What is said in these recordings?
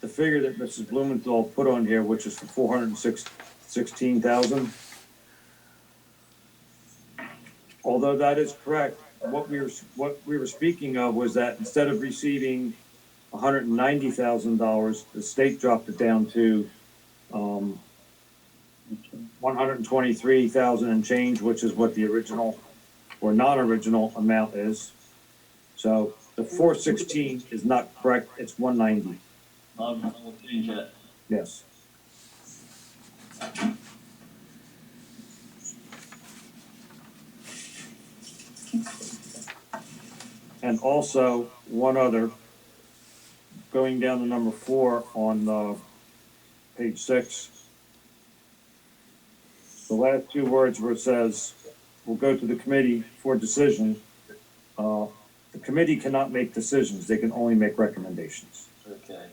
the figure that Mrs. Blumenthal put on here, which is for 416,000. Although that is correct, what we were speaking of was that instead of receiving $190,000, the state dropped it down to 123,000 and change, which is what the original or non-original amount is. So the 416 is not correct, it's 190. We'll change that. Yes. And also, one other, going down to number 4 on page 6, the last two words where it says, we'll go to the committee for decision. The committee cannot make decisions, they can only make recommendations. Okay.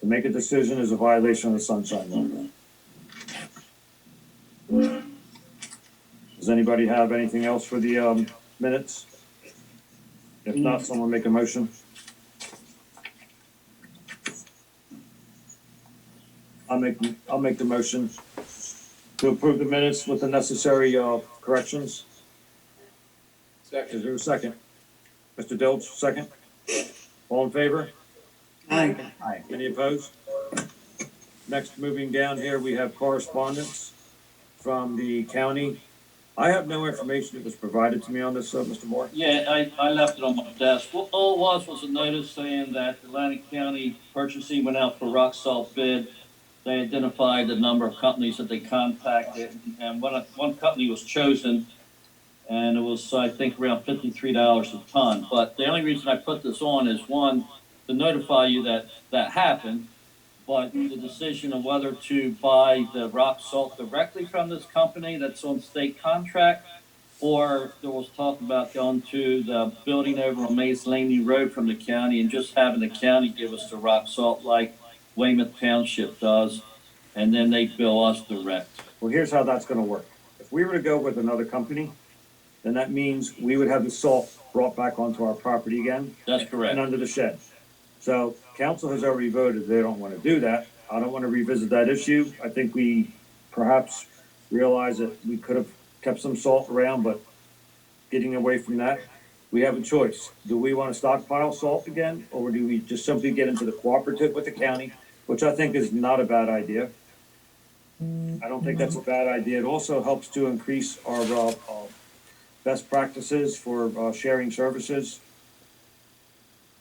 To make a decision is a violation of the sunshine law. Does anybody have anything else for the minutes? If not, someone make a motion. I'll make the motion to approve the minutes with the necessary corrections. Second. Is there a second? Mr. Dilch, second. All in favor? Aye. Aye. Any opposed? Next, moving down here, we have correspondence from the county. I have no information that was provided to me on this, Mr. Moore. Yeah, I left it on my desk. Well, all it was a notice saying that Atlantic County Purchasing went out for rock salt bid. They identified the number of companies that they contacted, and one company was chosen, and it was, I think, around $53 a ton. But the only reason I put this on is, one, to notify you that that happened, but the decision of whether to buy the rock salt directly from this company that's on state contract, or there was talk about going to the building over on Mays Laney Road from the county and just having the county give us the rock salt like Weymouth Township does, and then they bill us direct. Well, here's how that's gonna work. If we were to go with another company, then that means we would have the salt brought back onto our property again. That's correct. And under the shed. So council has already voted they don't want to do that. I don't want to revisit that issue. I think we perhaps realize that we could have kept some salt around, but getting away from that, we have a choice. Do we want to stockpile salt again, or do we just simply get into the cooperative with the county, which I think is not a bad idea. I don't think that's a bad idea. It also helps to increase our best practices for sharing services.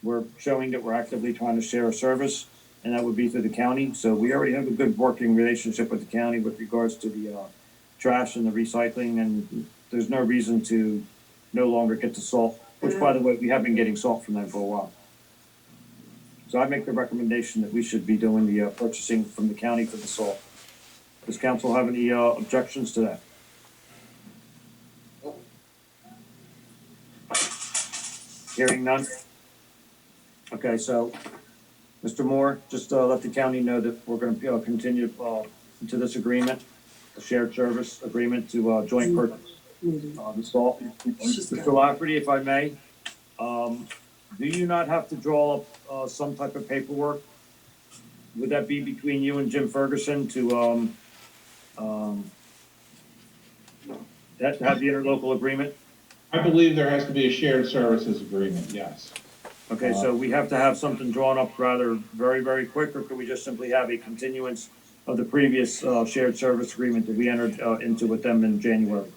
We're showing that we're actively trying to share a service, and that would be through the county. So we already have a good working relationship with the county with regards to the trash and the recycling, and there's no reason to no longer get the salt, which, by the way, we have been getting salt from them for a while. So I make the recommendation that we should be doing the purchasing from the county for the salt. Does council have any objections to that? Hearing none? Okay, so, Mr. Moore, just let the county know that we're gonna continue into this agreement, the shared service agreement to joint purchase the salt. Mr. Lafferty, if I may, do you not have to draw up some type of paperwork? Would that be between you and Jim Ferguson to have the interlocal agreement? I believe there has to be a shared services agreement, yes. Okay, so we have to have something drawn up rather very, very quick, or could we just simply have a continuance of the previous shared service agreement that we entered into with them in January,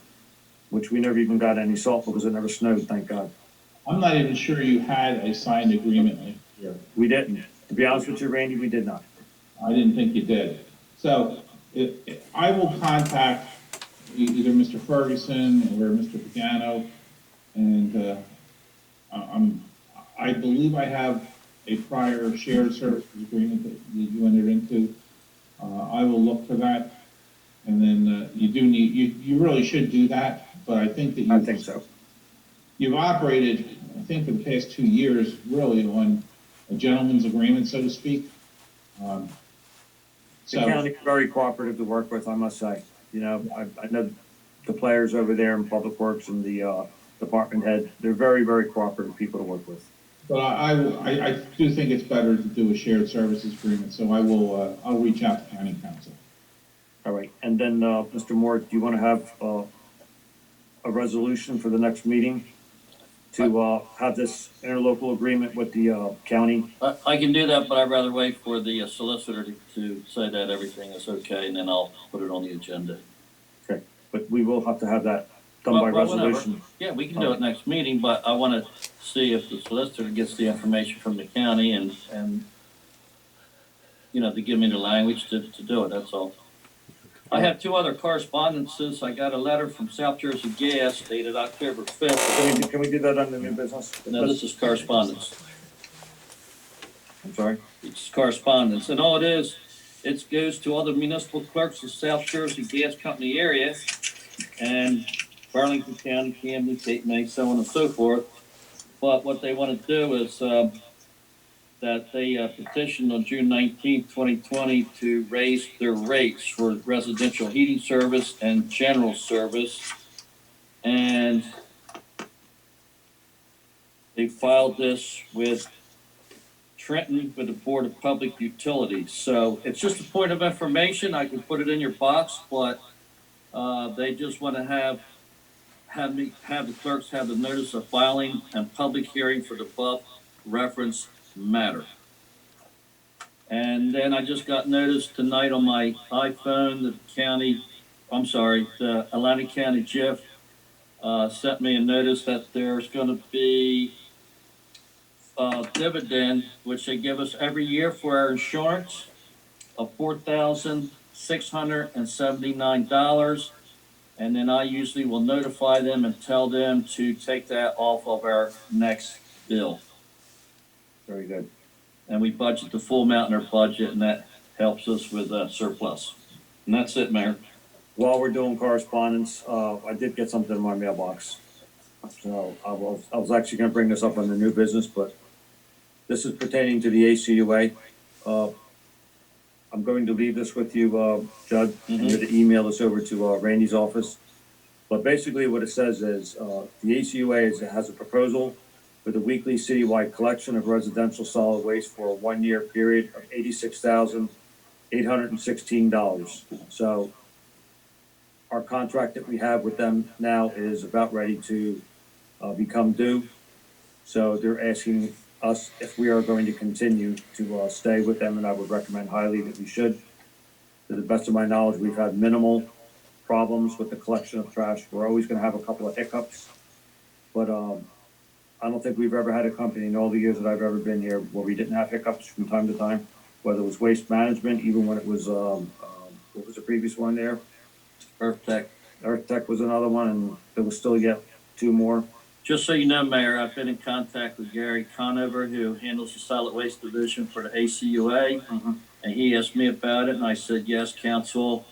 which we never even got any salt because it never snowed, thank God. I'm not even sure you had a signed agreement last year. We didn't. To be honest with you, Randy, we did not. I didn't think you did. So I will contact either Mr. Ferguson or Mr. Pagano, and I believe I have a prior shared services agreement that you entered into. I will look for that, and then you really should do that. But I think that I think so. You've operated, I think, for the past 2 years, really on a gentleman's agreement, so to speak. The county is very cooperative to work with, I must say. You know, I know the players over there in Public Works and the department head, they're very, very cooperative people to work with. But I do think it's better to do a shared services agreement, so I'll reach out to county council. All right, and then, Mr. Moore, do you want to have, a resolution for the next meeting to, have this interlocal agreement with the, county? I can do that, but I'd rather wait for the solicitor to say that everything is okay, and then I'll put it on the agenda. Okay, but we will have to have that done by Well, whenever. resolution. Yeah, we can do it next meeting, but I wanna see if the solicitor gets the information from the county and, you know, to give me the language to do it, that's all. I have two other correspondences. I got a letter from South Jersey Gas dated October Can fifth. can we do that on the new business? No, this is correspondence. I'm sorry? It's correspondence, and all it is, it goes to all the municipal clerks of South Jersey Gas Company area and Burlington County, Camden, Cape May, so on and so forth. But what they want to do is, that they petitioned on June 19th, 2020 to raise their rates for residential heating service and general service. And they filed this with Trenton with the Board of Public Utilities. So it's just a point of information. I can put it in your box, but they just want to have the clerks have the notice of filing and public hearing for the above referenced matter. And then I just got notice tonight on my iPhone the Atlantic County JIF sent me a notice that there's gonna be a dividend, which they give us every year for our insurance, of $4,679. And then I usually will notify them and tell them to take that off of our next bill. Very good. And we budget the full amount in our budget, and that helps us with surplus. And that's it, Mayor. While we're doing correspondence, I did get something in my mailbox. So I was actually gonna bring this up on the new business, but this is pertaining to the ACUA. I'm going to leave this with you, Judd, and you're to email this over to, Randy's office. But basically what it says is, the ACUA has a proposal for the weekly citywide collection of residential solid waste for a 1-year period of $86,816. So our contract that we have with them now is about ready to become due. So they're asking us if we are going to continue to stay with them, and I would recommend highly that we should. To the best of my knowledge, we've had minimal problems with the collection of trash. We're always gonna have a couple of hiccups, but I don't think we've ever had a company in all the years that I've ever been here where we didn't have hiccups from time to time, whether it was waste management, even when it was, what was the previous one there? Earth Tech. Earth Tech was another one, and there was still yet 2 more. Just so you know, Mayor, I've been in contact with Gary Conover, who handles the solid waste division for the ACUA. And he asked me about it, and I said, yes, council.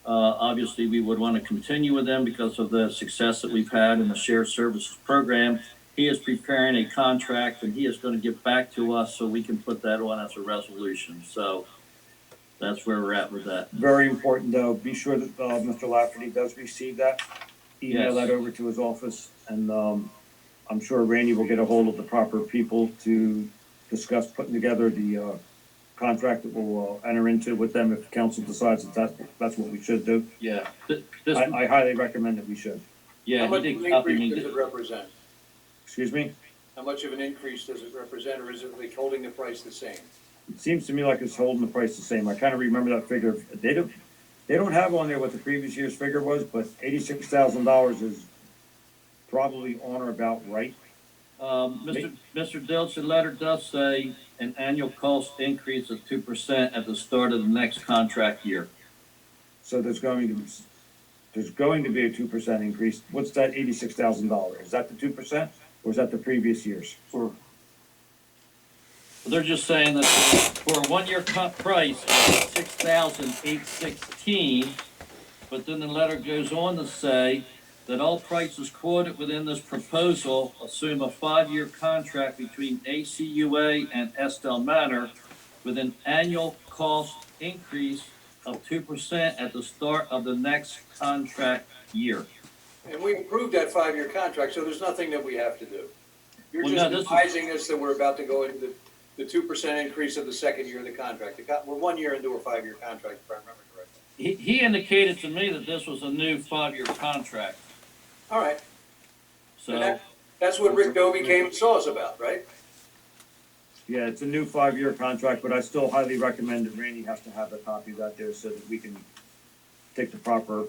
Obviously, we would want to continue with them because of the success that we've had in the shared services program. He is preparing a contract, and he is going to get back to us so we can put that on as a resolution. So that's where we're at with that. Very important, though, be sure that Mr. Lafferty does receive that. Email Yes. that over to his office, and I'm sure Randy will get a hold of the proper people to discuss putting together the contract that we'll enter into with them if council decides that that's what we should do. Yeah. I highly recommend that we should. Yeah, How he much did of an copy increase me. does it represent? Excuse me? How much of an increase does it represent, or is it like holding the price the same? It seems to me like it's holding the price the same. I kind of remember that figure. They don't have on there what the previous year's figure was, but $86,000 is probably on or about right. Mr. Dilch, the letter does say an annual cost increase of 2% at the start of the next contract year. So there's going to be a 2% increase. What's that $86,000? Is that the 2%, or is that the previous year's? They're just saying that for a 1-year price of $6,816, but then the letter goes on to say that all prices quoted within this proposal assume a 5-year contract between ACUA and Estell Manor with an annual cost increase of 2% at the start of the next contract year. And we approved that 5-year contract, so there's nothing that we have to do. You're Well, just no, this is- advising us that we're about to go into the 2% increase of the second year of the contract. We're 1 year into a 5-year contract, if I remember correctly. He indicated to me that this was a new 5-year contract, All right, so, that's what Rick Dobie came and saw us about, right? Yeah, it's a new 5-year contract, but I still highly recommend that Randy has to have a copy of that there so that we can take the proper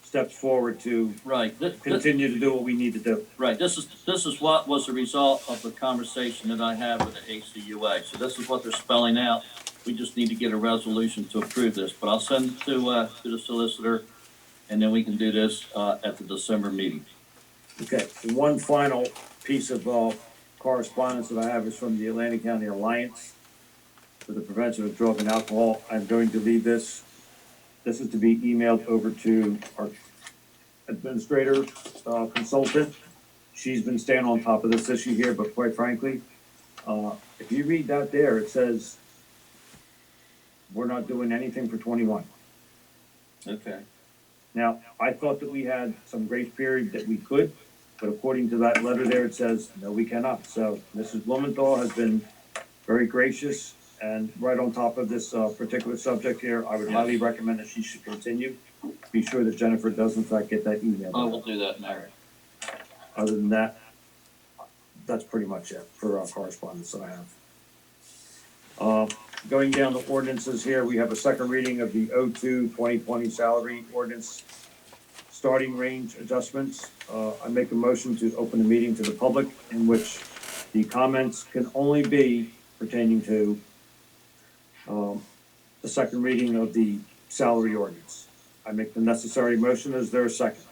steps forward to right. continue to do what we need to do. Right, this is what was the result of the conversation that I had with the ACUA. So this is what they're spelling out. We just need to get a resolution to approve this, but I'll send it to the solicitor, and then we can do this, at the December meeting. Okay, and one final piece of correspondence that I have is from the Atlantic County Alliance for the Prevention of Drug and Alcohol. I'm going to leave this. This is to be emailed over to our administrator consultant. She's been staying on top of this issue here, but quite frankly, if you read that there, it says we're not doing anything for 21. Okay. Now, I thought that we had some grace period that we could, but according to that letter there, it says, no, we cannot. So Mrs. Blumenthal has been very gracious and right on top of this particular subject here. I would highly recommend that she should continue. Be sure that Jennifer does in fact get that email. I will do that, Mayor. Other than that, that's pretty much it for correspondence that I have. Going down the ordinances here, we have a second reading of the 02-2020 salary ordinance starting range adjustments. I make a motion to open the meeting to the public in which the comments can only be pertaining to the second reading of the salary ordinance. I make the necessary motion. Is there a second?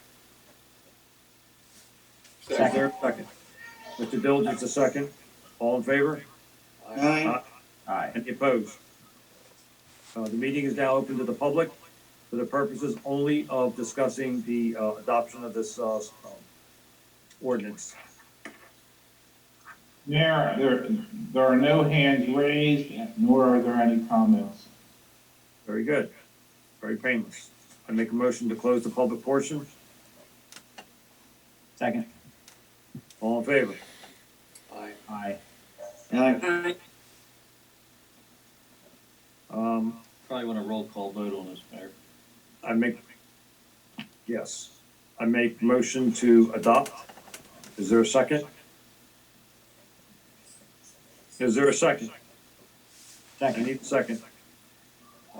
Is there a second? Mr. Diligence, a second. All in favor? Aye. Aye. Any opposed? The meeting is now open to the public for the purposes only of discussing the adoption of this ordinance. Mayor, there are no hands raised, nor are there any comments. Very good. Very painless. I make a motion to close the public portion. Second. All in favor? Aye. Aye. Aye. Probably want a roll call vote on this, Mayor. Yes. I make motion to adopt. Is there a second? Is there a second? I need a second.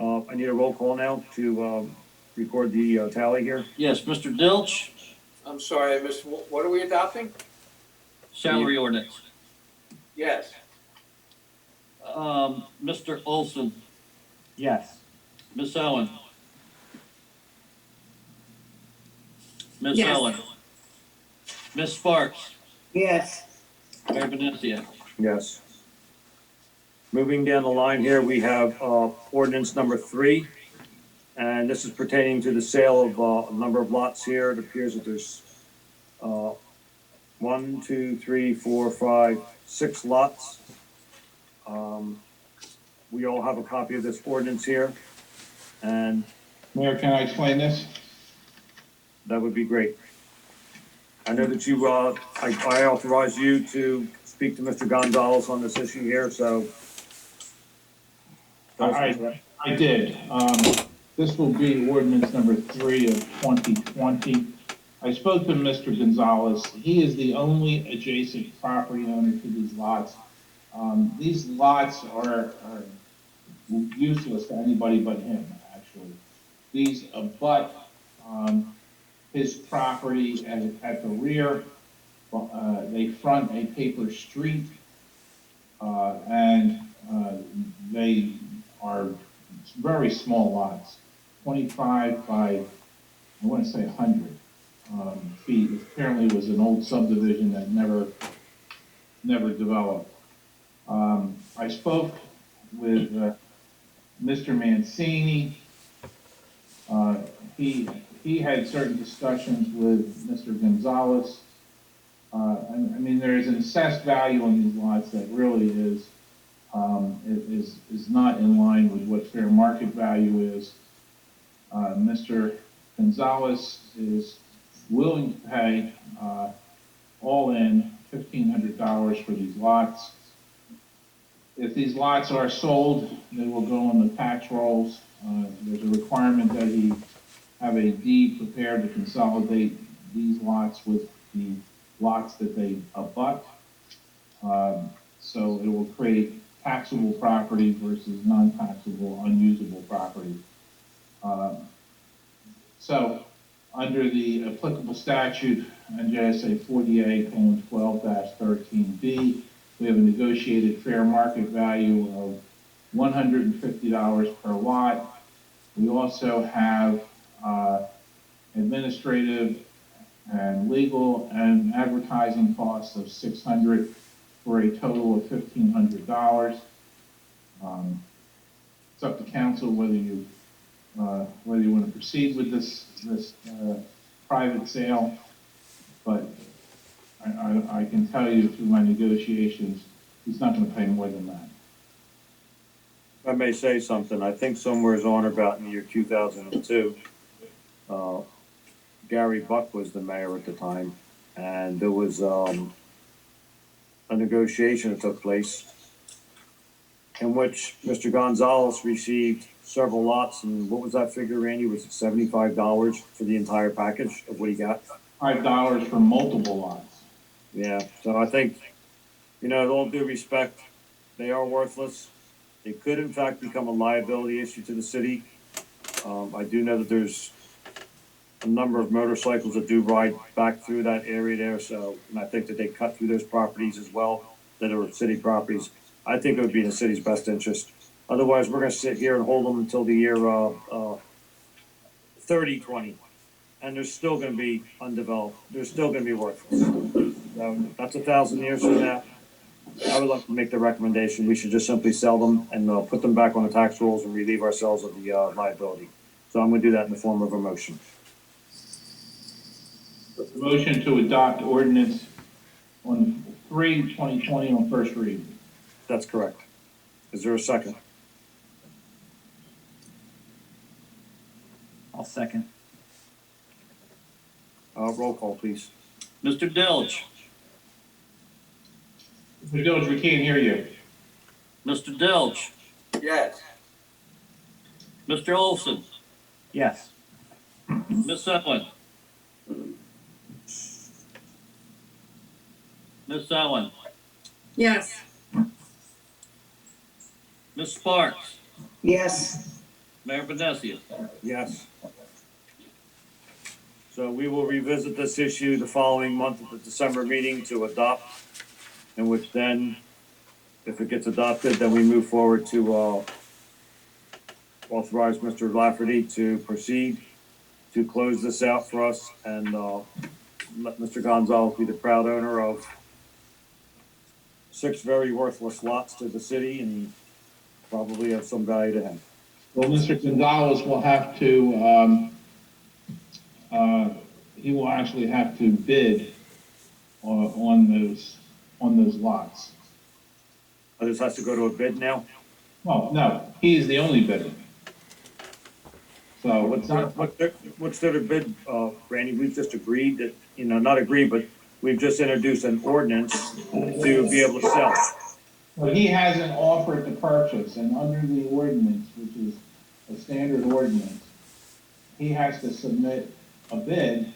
I need a roll call now to record the tally here. Yes, Mr. Dilch, I'm sorry, I missed, what are we adopting? salary ordinance. Yes. Mr. Olson, Yes. Miss Owen. Miss Yes. Owen. Miss Sparks, Yes. Mayor Benesia. Yes. Moving down the line here, we have ordinance number 3. And this is pertaining to the sale of a number of lots here. It appears that there's 1, 2, 3, 4, 5, 6 lots. We all have a copy of this ordinance here, and Mayor, can I explain this? that would be great. I know that you, I authorize you to speak to Mr. Gonzalez on this issue here, so. I did. This will be ordinance number 3 of 2020. I spoke to Mr. Gonzalez. He is the only adjacent property owner to these lots. These lots are useless to anybody but him, actually. These abut his property at the rear. They front a paper street, and they are very small lots, 25 by, I want to say 100 feet. It apparently was an old subdivision that never developed. I spoke with Mr. Mancini. He had certain discussions with Mr. Gonzalez. I mean, there is an assessed value on these lots that really is not in line with what fair market value is. Mr. Gonzalez is willing to pay all in $1,500 for these lots. If these lots are sold, they will go on the tax rolls. There's a requirement that he have a deed prepared to consolidate these lots with the lots that they abut. So it will create taxable property versus non-taxable, unusable property. So under the applicable statute, NJSA 48:12-13B, we have a negotiated fair market value of $150 per lot. We also have administrative and legal and advertising costs of $600 for a total of $1,500. It's up to council whether you want to proceed with this private sale, but I can tell you through my negotiations, he's not going to pay more than that. If I may say something, I think somewhere's on about in the year 2002, Gary Buck was the mayor at the time, and there was a negotiation that took place in which Mr. Gonzalez received several lots, and what was that figure, Randy? Was it $75 for the entire package of what he got? $5 for multiple lots. Yeah, so I think, with all due respect, they are worthless. They could in fact become a liability issue to the city. I do know that there's a number of motorcycles that do ride back through that area there, and I think that they cut through those properties as well, that are city properties. I think it would be in the city's best interest. Otherwise, we're gonna sit here and hold them until the year 3020, and they're still gonna be undeveloped. They're still gonna be worthless. So that's 1,000 years from now. I would like to make the recommendation, we should just simply sell them and put them back on the tax rolls and relieve ourselves of the liability. So I'm gonna do that in the form of a motion. Motion to adopt ordinance on 3/2020 on first read. That's correct. Is there a second? I'll second. Roll call, please. Mr. Dilge, Mr. Dilge, we can't hear you. Mr. Dilge, Yes. Mr. Olson, Yes. Miss Owen. Miss Owen, Yes. Miss Sparks, Yes. Mayor Benesia. Yes. So we will revisit this issue the following month at the December meeting to adopt, in which then, if it gets adopted, then we move forward to authorize Mr. Lafferty to proceed to close this out for us and let Mr. Gonzalez be the proud owner of 6 very worthless lots to the city and probably have some value to him. Well, Mr. Gonzalez will have to, he will actually have to bid on those lots. This has to go to a bid now? Well, no, he is the only bidder. So it's not, What's their bid, Randy? We've just agreed that, not agreed, but we've just introduced an ordinance to be able to sell. well, he hasn't offered to purchase, and under the ordinance, which is a standard ordinance, he has to submit a bid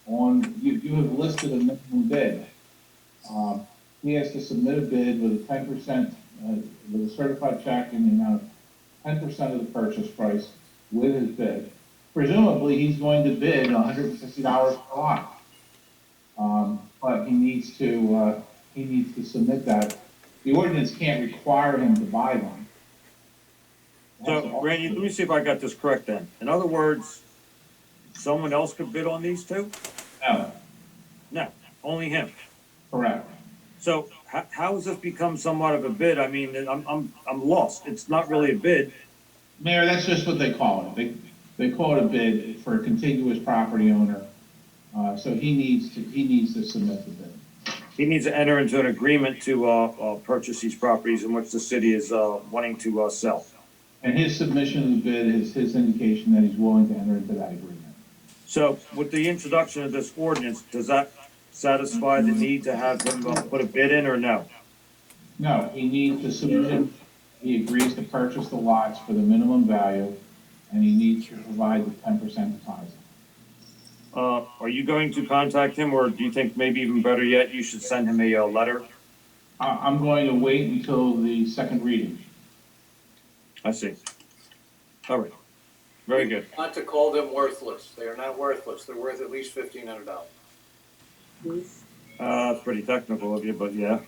on, you have listed a minimum bid. He has to submit a bid with a 10%, with a certified check in the amount of 10% of the purchase price with his bid. Presumably, he's going to bid $150 per lot. But he needs to submit that. The ordinance can't require him to buy one. So, Randy, let me see if I got this correct then. In other words, someone else could bid on these two? No, No, only him. correct. So how has this become somewhat of a bid? I mean, I'm lost. It's not really a bid. Mayor, that's just what they call it. They call it a bid for a contiguous property owner. So he needs to submit the bid. He needs to enter into an agreement to purchase these properties in which the city is wanting to sell. And his submission of the bid is his indication that he's willing to enter into that agreement. So with the introduction of this ordinance, does that satisfy the need to have him put a bid in, or no? No, he needs to submit, he agrees to purchase the lots for the minimum value, and he needs to provide the 10% deposit. Are you going to contact him, or do you think maybe even better yet, you should send him a letter? I'm going to wait until the second reading. I see. All right. Very good. Not to call them worthless. They are not worthless. They're worth at least $1,500. It's pretty technical of you, but yeah.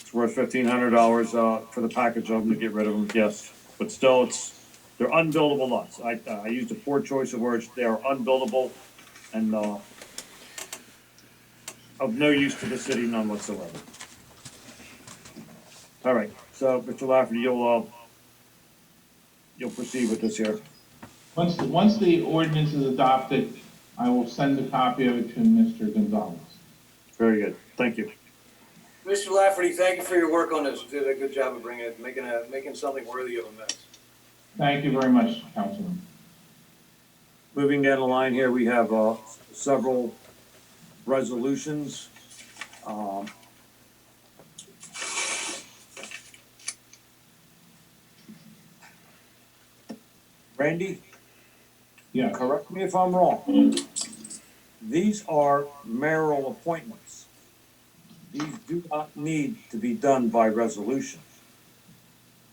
It's worth $1,500, for the package of them to get rid of them, yes. But still, they're unbuildable lots. I used a poor choice of words. They are unbuildable and, of no use to the city, none whatsoever. All right, so Mr. Lafferty, you'll proceed with this here. Once the ordinance is adopted, I will send a copy of it to Mr. Gonzalez. Very good. Thank you. Mr. Lafferty, thank you for your work on this. You did a good job of making something worthy of a mess. Thank you very much, Councilman. Moving down the line here, we have several resolutions. Randy, Yeah, correct me if I'm wrong. These are mayoral appointments. These do not need to be done by resolution.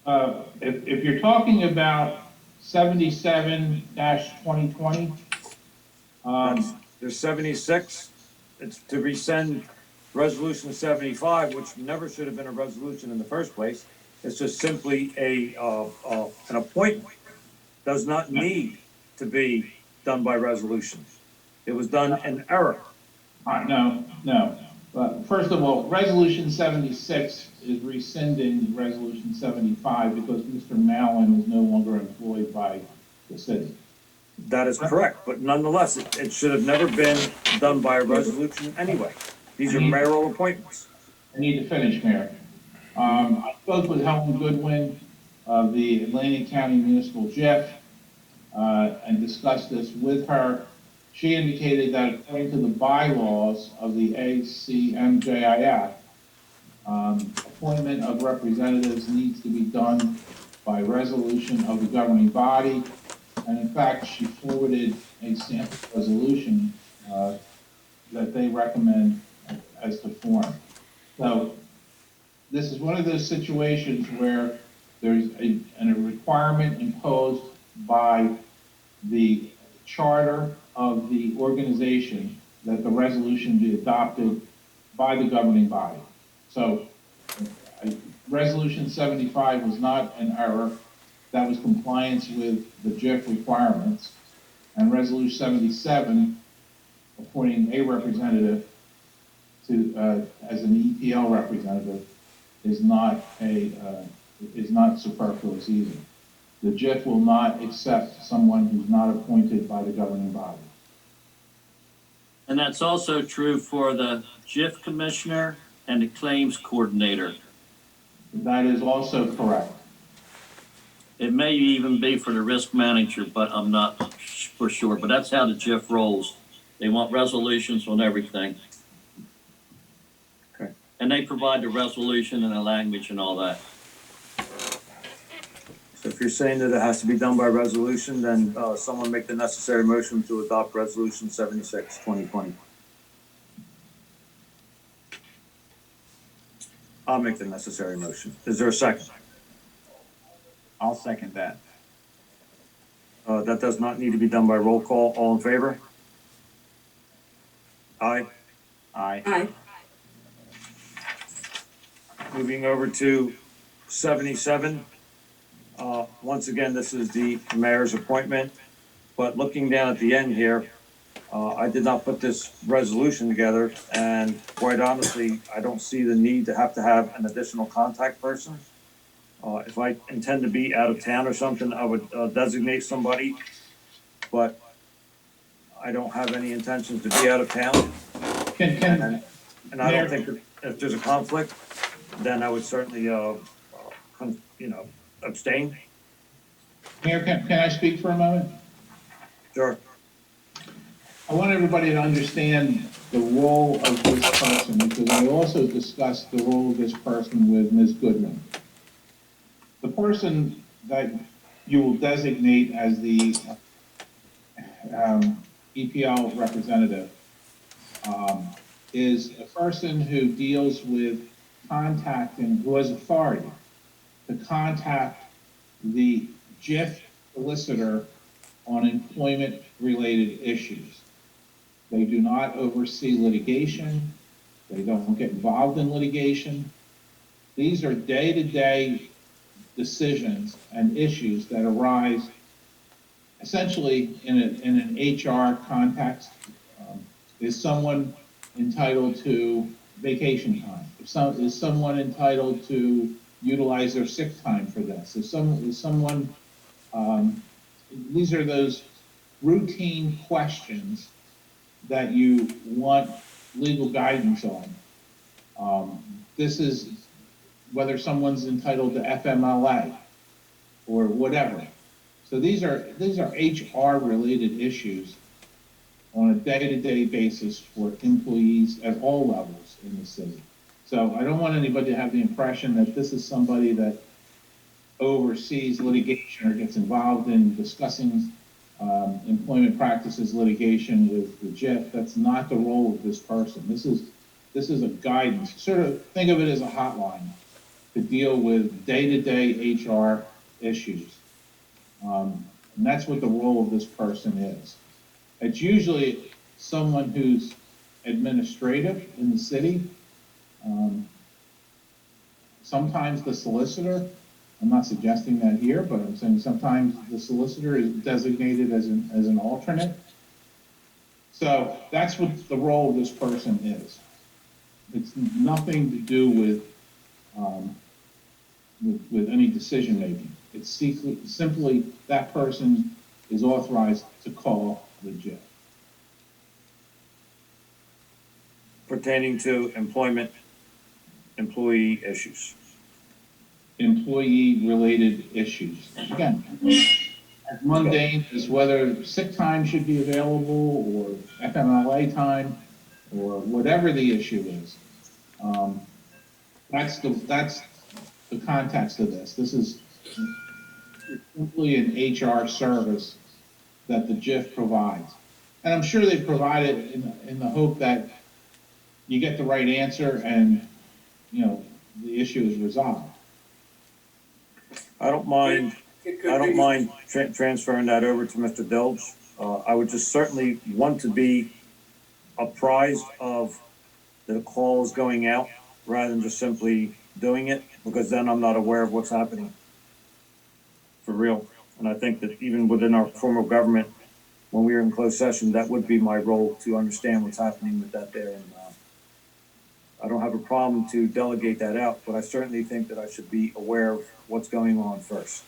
if you're talking about 77-2020, There's 76. It's to rescind resolution 75, which never should have been a resolution in the first place. It's just simply an appointment. Does not need to be done by resolution. It was done in error. no. But first of all, Resolution 76 is rescinding Resolution 75 because Mr. Mallon is no longer employed by the city. That is correct, but nonetheless, it should have never been done by a resolution anyway. These are mayoral appointments. I need to finish, Mayor. I spoke with Helen Goodwin of the Atlantic County Municipal JIF and discussed this with her. She indicated that according to the bylaws of the ACMJIF, appointment of representatives needs to be done by resolution of the governing body. And in fact, she forwarded a sample resolution that they recommend as to form. So this is one of those situations where there's a requirement imposed by the charter of the organization that the resolution be adopted by the governing body. So Resolution 75 was not an error. That was compliance with the JIF requirements. And Resolution 77, appointing a representative to, as an EPL representative, is not superfluous either. The JIF will not accept someone who's not appointed by the governing body. And that's also true for the JIF commissioner and the claims coordinator. That is also correct. It may even be for the risk manager, but I'm not for sure. But that's how the JIF rolls. They want resolutions on everything. Okay. And they provide the resolution and the language and all that. So if you're saying that it has to be done by resolution, then someone make the necessary motion to adopt resolution 76, 2020. I'll make the necessary motion. Is there a second? I'll second that. That does not need to be done by roll call. All in favor? Aye. Aye. Aye. Moving over to 77. Once again, this is the mayor's appointment, but looking down at the end here, I did not put this resolution together, and quite honestly, I don't see the need to have an additional contact person. If I intend to be out of town or something, I would designate somebody, but I don't have any intentions to be out of town. And I don't think that if there's a conflict, then I would certainly, abstain. Mayor, can I speak for a moment? Sure. I want everybody to understand the role of this person, because I also discussed the role of this person with Ms. Goodman. The person that you will designate as the EPL representative is a person who deals with contacting, who has authority to contact the JIF solicitor on employment-related issues. They do not oversee litigation. They don't get involved in litigation. These are day-to-day decisions and issues that arise essentially in an HR context. Is someone entitled to vacation time? Is someone entitled to utilize their sick time for this? Is someone, these are those routine questions that you want legal guidance on. This is whether someone's entitled to FMLA or whatever. So these are HR related issues on a day-to-day basis for employees at all levels in the city. So I don't want anybody to have the impression that this is somebody that oversees litigation or gets involved in discussing employment practices litigation with the JIF. That's not the role of this person. This is a guidance. Sort of think of it as a hotline to deal with day-to-day HR issues. And that's what the role of this person is. It's usually someone who's administrative in the city. Sometimes the solicitor, I'm not suggesting that here, but I'm saying sometimes the solicitor is designated as an alternate. So that's what the role of this person is. It's nothing to do with any decision making. It's simply that person is authorized to call the JIF. Pertaining to employee issues. Employee-related issues. Again, as mundane as whether sick time should be available or FMLA time or whatever the issue is. That's the context of this. This is simply an HR service that the JIF provides. And I'm sure they provide it in the hope that you get the right answer and, the issue is resolved. I don't mind transferring that over to Mr. Dilge. I would just certainly want to be apprised of the calls going out rather than just simply doing it, because then I'm not aware of what's happening. For real. And I think that even within our form of government, when we are in closed session, that would be my role to understand what's happening with that there. And I don't have a problem to delegate that out, but I certainly think that I should be aware of what's going on first.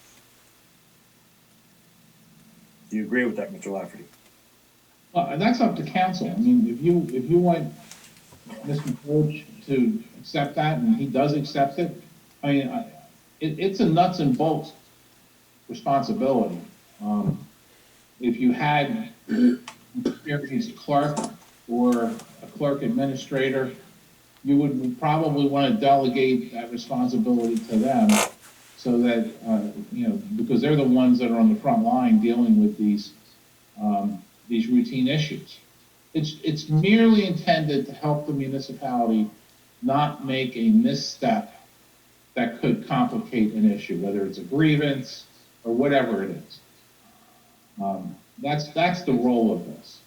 Do you agree with that, Mr. Lafferty? Well, and that's up to council. I mean, if you want Mr. George to accept that, and he does accept it, I mean, it's a nuts and bolts responsibility. If you had an experienced clerk or a clerk administrator, you would probably want to delegate that responsibility to them, so that because they're the ones that are on the front line dealing with these routine issues. It's merely intended to help the municipality not make a misstep that could complicate an issue, whether it's a grievance or whatever it is. That's the role of this.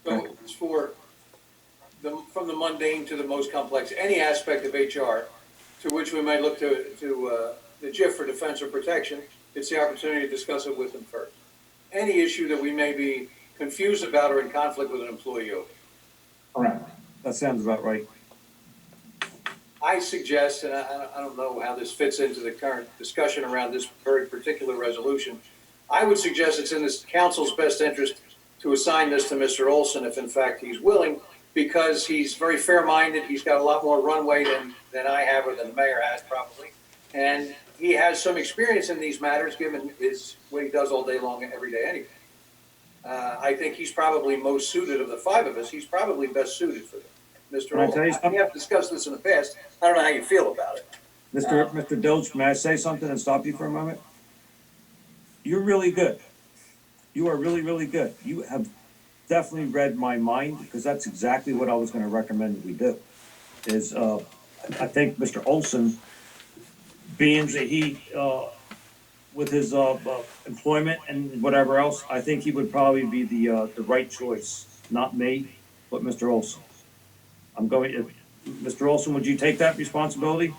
So it's from the mundane to the most complex, any aspect of HR to which we might look to the JIF for defense or protection, it's the opportunity to discuss it with them first. Any issue that we may be confused about or in conflict with an employee over. Correct. That sounds about right. I suggest, and I don't know how this fits into the current discussion around this very particular resolution, I would suggest it's in this council's best interest to assign this to Mr. Olson if in fact he's willing, because he's very fair-minded. He's got a lot more runway than I have, or than the mayor has probably. And he has some experience in these matters, given what he does all day long, every day anyway. I think he's probably most suited of the five of us. He's probably best suited for that. Mr. Can I tell you Olson, something? we have discussed this in the past. I don't know how you feel about it. Mr. Dilch, may I say something and stop you for a moment? You're really good. You are really, really good. You have definitely read my mind, because that's exactly what I was gonna recommend that we do. Is, I think Mr. Olson, being that he, with his, employment and whatever else, I think he would probably be the right choice. Not me, but Mr. Olson. I'm going, Mr. Olson, would you take that responsibility?